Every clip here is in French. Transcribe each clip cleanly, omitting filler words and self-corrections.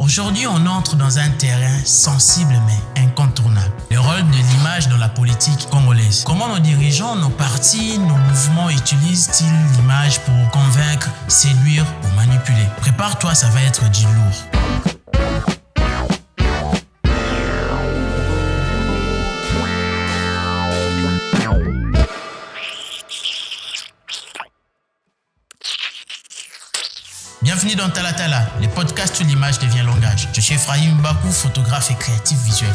Aujourd'hui, on entre dans un terrain sensible mais incontournable. Le rôle de l'image dans la politique congolaise. Comment nos dirigeants, nos partis, nos mouvements utilisent-ils l'image pour convaincre, séduire ou manipuler? Prépare-toi, ça va être du lourd. Bienvenue dans Talatala, les podcasts où l'image devient langage. Je suis Ephraim Bakou, photographe et créatif visuel.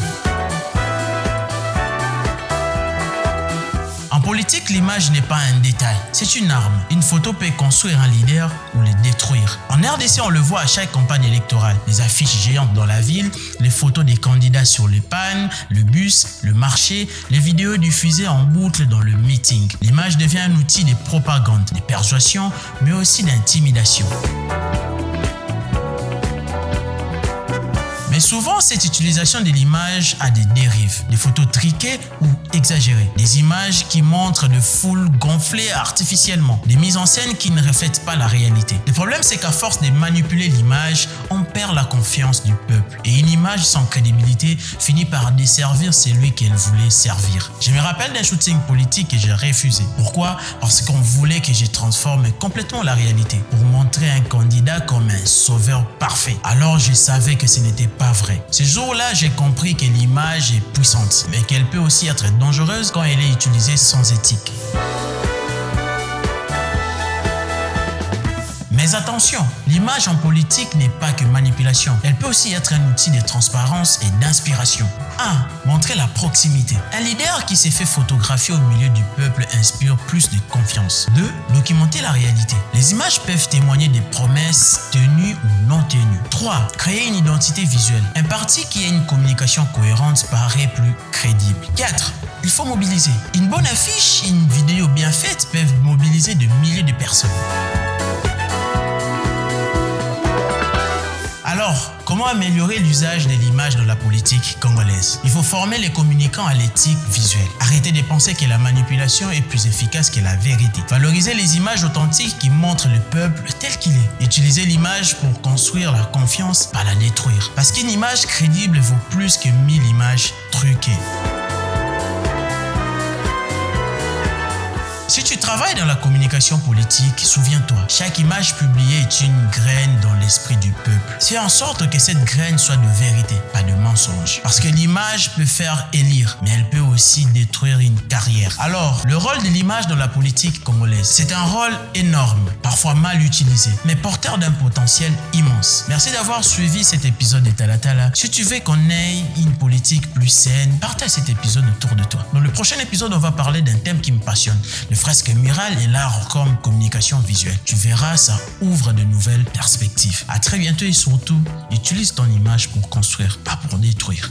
En politique, l'image n'est pas un détail, c'est une arme. Une photo peut construire un leader ou le détruire. En RDC, on le voit à chaque campagne électorale. Les affiches géantes dans la ville, les photos des candidats sur les pannes, le bus, le marché, les vidéos diffusées en boucle dans le meeting. L'image devient un outil de propagande, de persuasion, mais aussi d'intimidation. Mais souvent, cette utilisation de l'image a des dérives, des photos triquées ou exagérées, des images qui montrent de foules gonflées artificiellement, des mises en scène qui ne reflètent pas la réalité. Le problème, c'est qu'à force de manipuler l'image, on perd la confiance du peuple et une image sans crédibilité finit par desservir celui qu'elle voulait servir. Je me rappelle d'un shooting politique que j'ai refusé. Pourquoi? Parce qu'on voulait que je transforme complètement la réalité pour montrer un candidat comme un sauveur parfait. Alors je savais que ce n'était pas vrai. Ce jour-là, j'ai compris que l'image est puissante, mais qu'elle peut aussi être dangereuse quand elle est utilisée sans éthique. Mais attention, l'image en politique n'est pas que manipulation. Elle peut aussi être un outil de transparence et d'inspiration. 1. Montrer la proximité. Un leader qui s'est fait photographier au milieu du peuple inspire plus de confiance. 2. Documenter la réalité. Les images peuvent témoigner des promesses tenues ou non tenues. 3. Créer une identité visuelle. Un parti qui a une communication cohérente paraît plus crédible. 4. Il faut mobiliser. Une bonne affiche et une vidéo bien faite peuvent mobiliser de milliers de personnes. Alors, comment améliorer l'usage de l'image dans la politique congolaise? Il faut former les communicants à l'éthique visuelle. Arrêter de penser que la manipulation est plus efficace que la vérité. Valoriser les images authentiques qui montrent le peuple tel qu'il est. Utiliser l'image pour construire la confiance, pas la détruire. Parce qu'une image crédible vaut plus que 1000 images truquées. Si tu travailles dans la communication politique, souviens-toi, chaque image publiée est une graine dans l'esprit du peuple. Fais en sorte que cette graine soit de vérité, pas de mensonge. Parce que l'image peut faire élire, mais elle peut aussi détruire une carrière. Alors, le rôle de l'image dans la politique congolaise, c'est un rôle énorme, parfois mal utilisé, mais porteur d'un potentiel immense. Merci d'avoir suivi cet épisode de Talatala. Si tu veux qu'on ait une politique plus saine, partage cet épisode autour de toi. Dans le prochain épisode, on va parler d'un thème qui me passionne, le fresque murale et l'art comme communication visuelle. Tu verras, ça ouvre de nouvelles perspectives. À très bientôt et surtout, utilise ton image pour construire, pas pour détruire.